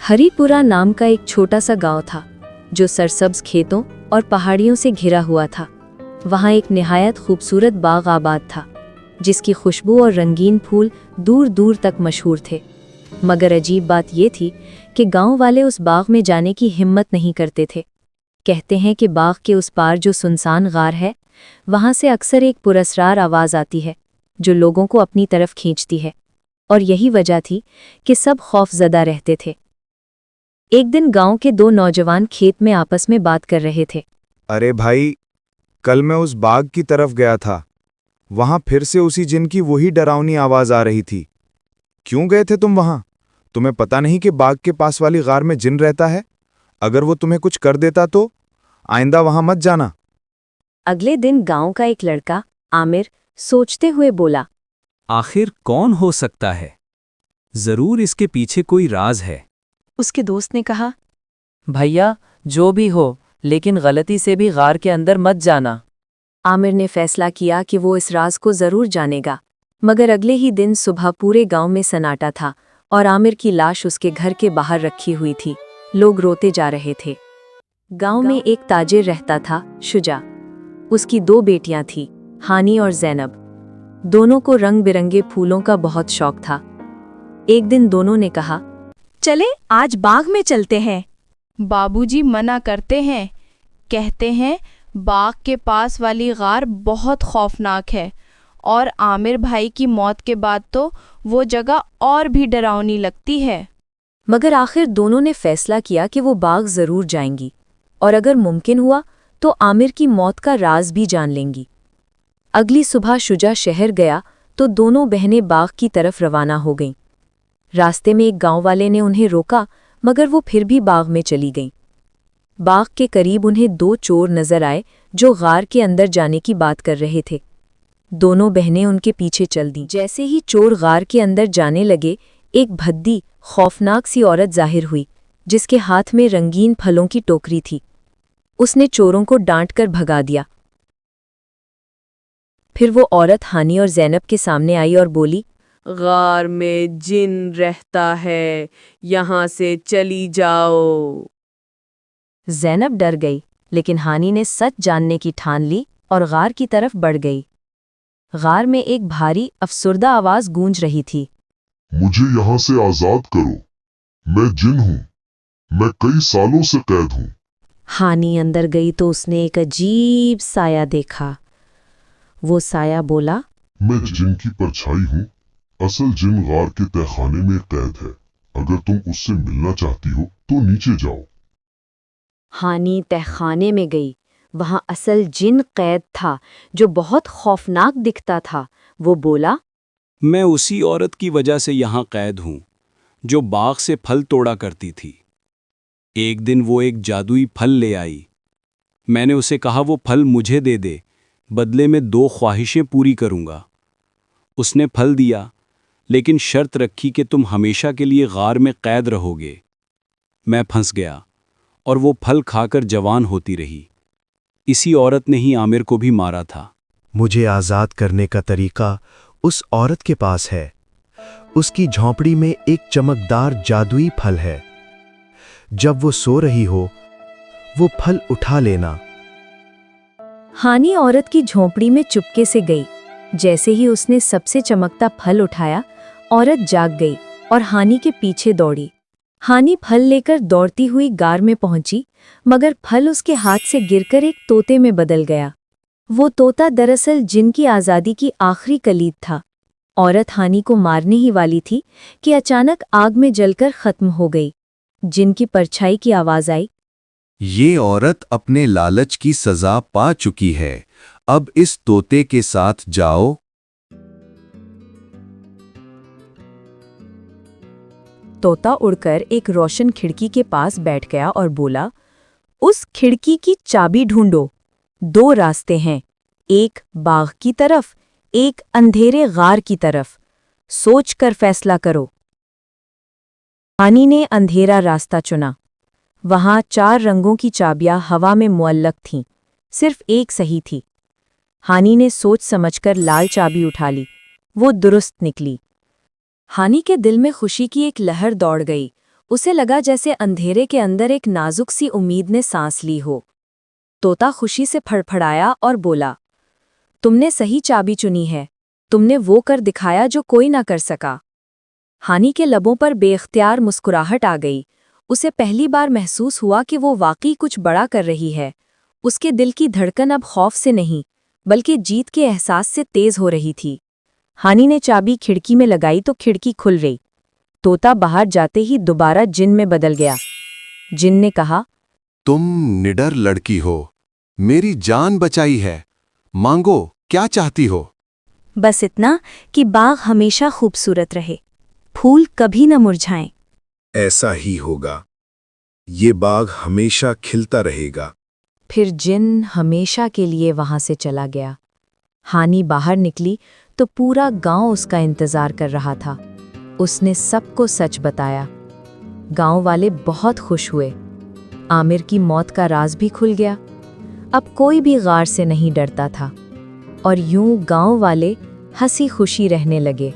हरिपुरा नाम का एक छोटा सा गांव था जो सरसब्ज खेतों और पहाड़ियों से घिरा हुआ था। वहां एक निहायत खूबसूरत बाग आबाद था जिसकी खुशबू और रंगीन फूल दूर दूर तक मशहूर थे। मगर अजीब बात यह थी कि गांव वाले उस बाग में जाने की हिम्मत नहीं करते थे। कहते हैं कि बाग के उस पार जो सुनसान गार है, वहां से अक्सर एक पुरस्रार आवाज आती है जो लोगों को अपनी तरफ खींचती है, और यही वजह थी कि सब खौफजदा रहते थे। एक दिन गांव के दो नौजवान खेत में आपस में बात कर रहे थे। अरे भाई, कल मैं उस बाग की तरफ गया था। वहां फिर से उसी जिन की वही डरावनी आवाज आ रही थी। क्यों गए थे तुम वहां? तुम्हें पता नहीं कि बाग के पास वाली गार में जिन रहता है? अगर वो तुम्हें कुछ कर देता तो आइंदा वहां मत जाना। अगले दिन गांव का एक लड़का आमिर सोचते हुए बोला, आखिर कौन हो सकता है? जरूर इसके पीछे कोई राज है। उसके दोस्त ने कहा, भैया, जो भी हो, लेकिन गलती से भी गार के अंदर मत जाना। आमिर ने फैसला किया कि वो इस राज को जरूर जानेगा। मगर अगले ही दिन सुबह पूरे गांव में सन्नाटा था और आमिर की लाश उसके घर के बाहर रखी हुई थी। लोग रोते जा रहे थे। गांव में एक ताजिर रहता था, शुजा। उसकी दो बेटियां थीं, हानी और ज़ैनब। दोनों को रंग बिरंगे फूलों का बहुत शौक था। एक दिन दोनों ने कहा, चले आज बाग में चलते हैं। बाबूजी मना करते हैं, कहते हैं बाग के पास वाली गार बहुत खौफनाक है और आमिर भाई की मौत के बाद तो वो जगह और भी डरावनी लगती है। मगर आखिर दोनों ने फैसला किया कि वो बाग जरूर जाएंगी और अगर मुमकिन हुआ तो आमिर की मौत का राज भी जान लेंगी। अगली सुबह शुजा शहर गया तो दोनों बहनें बाग की तरफ रवाना हो गईं। रास्ते में एक गांव वाले ने उन्हें रोका, मगर वो फिर भी बाग में चली गईं। बाग के करीब उन्हें दो चोर नजर आए जो गार के अंदर जाने की बात कर रहे थे। दोनों बहनें उनके पीछे चल दीं। जैसे ही चोर गार के अंदर जाने लगे, एक भद्दी खौफनाक सी औरत जाहिर हुई जिसके हाथ में रंगीन फलों की टोकरी थी। उसने चोरों को डांटकर भगा दिया। फिर वो औरत हानी और ज़ैनब के सामने आई और बोली, गार में जिन रहता है, यहाँ से चली जाओ। ज़ैनब डर गई, लेकिन हानी ने सच जानने की ठान ली और गार की तरफ बढ़ गई। गार में एक भारी अफसुर्दा आवाज गूंज रही थी, मुझे यहाँ से आजाद करो, मैं जिन हूँ, मैं कई सालों से कैद हूँ। हानी अंदर गई तो उसने एक अजीब साया देखा। वो साया बोला, मैं जिन की परछाई हूँ। असल जिन गार के तहखाने में कैद है। अगर तुम उससे मिलना चाहती हो तो नीचे जाओ। हानी तहखाने में गई। वहां असल जिन कैद था जो बहुत खौफनाक दिखता था। वो बोला, मैं उसी औरत की वजह से यहाँ कैद हूँ जो बाग से फल तोड़ा करती थी। एक दिन वो एक जादुई फल ले आई। मैंने उसे कहा वो फल मुझे दे दे, बदले में 2 ख्वाहिशें पूरी करूँगा। उसने फल दिया, लेकिन शर्त रखी कि तुम हमेशा के लिए गार में कैद रहोगे। मैं फंस गया और वो फल खाकर जवान होती रही। इसी औरत ने ही आमिर को भी मारा था। मुझे आज़ाद करने का तरीका उस औरत के पास है। उसकी झोंपड़ी में एक चमकदार जादुई फल है। जब वो सो रही हो, वो फल उठा लेना। हानी औरत की झोंपड़ी में चुपके से गई। जैसे ही उसने सबसे चमकता फल उठाया, औरत जाग गई और हानी के पीछे दौड़ी। हानी फल लेकर दौड़ती हुई गार में पहुंची, मगर फल उसके हाथ से गिरकर एक तोते में बदल गया। वो तोता दरअसल जिन की आज़ादी की आखिरी कलीद था। औरत हानी को मारने ही वाली थी कि अचानक आग में जलकर खत्म हो गई। जिन की परछाई की आवाज आई, ये औरत अपने लालच की सजा पा चुकी है, अब इस तोते के साथ जाओ। तोता उड़कर एक रोशन खिड़की के पास बैठ गया और बोला, उस खिड़की की चाबी ढूंढो। 2 रास्ते हैं, एक बाग की तरफ, एक अंधेरे गार की तरफ। सोच कर फैसला करो। हानी ने अंधेरा रास्ता चुना। वहां 4 रंगों की चाबियां हवा में मुअल्लक थीं, सिर्फ एक सही थी। हानी ने सोच समझकर लाल चाबी उठा ली। वो दुरुस्त निकली। हानी के दिल में खुशी की एक लहर दौड़ गई। उसे लगा जैसे अंधेरे के अंदर एक नाजुक सी उम्मीद ने सांस ली हो। तोता खुशी से फड़फड़ाया और बोला, तुमने सही चाबी चुनी है, तुमने वो कर दिखाया जो कोई ना कर सका। हानि के लबों पर बेख्तियार मुस्कुराहट आ गई। उसे पहली बार महसूस हुआ कि वो वाकई कुछ बड़ा कर रही है। उसके दिल की धड़कन अब खौफ से नहीं, बल्कि जीत के एहसास से तेज हो रही थी। हानि ने चाबी खिड़की में लगाई तो खिड़की खुल गई। तोता बाहर जाते ही दोबारा जिन में बदल गया। जिन ने कहा, तुम निडर लड़की हो, मेरी जान बचाई है, मांगो क्या चाहती हो। बस इतना कि बाग हमेशा खूबसूरत रहे, फूल कभी न मुरझाएं। ऐसा ही होगा, ये बाग हमेशा खिलता रहेगा। फिर जिन हमेशा के लिए वहां से चला गया। हानि बाहर निकली तो पूरा गांव उसका इंतजार कर रहा था। उसने सबको सच बताया। गांव वाले बहुत खुश हुए। आमिर की मौत का राज भी खुल गया। अब कोई भी गार से नहीं डरता था और यूं गांव वाले हंसी खुशी रहने लगे।